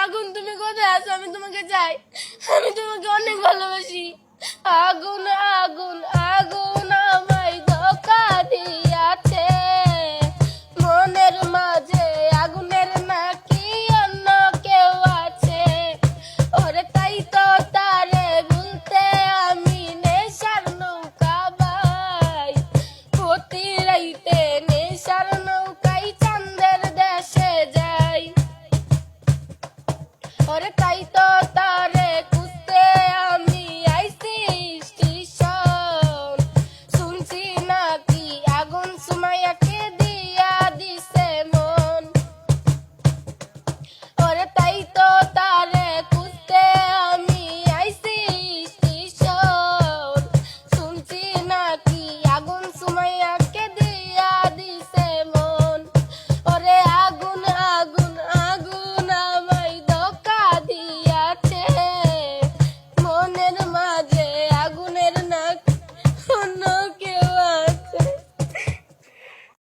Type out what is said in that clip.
আগুন তুমি কোথায় আছো? আমি তোমাকে চাই, আমি তোমাকে অনেক ভালোবাসি। আগুন আগুন আগুন আমায় ধোঁকা দিয়াছে, মনের মাঝে আগুনের নাকি অন্য কেউ আছে। ওরে তাই তো তারে ভুলতে আমি নেশার নৌকা বাই, প্রতি রাইতে নেশার নৌকায় চাঁদের দেশে যাই। ওরে তাই তো তারে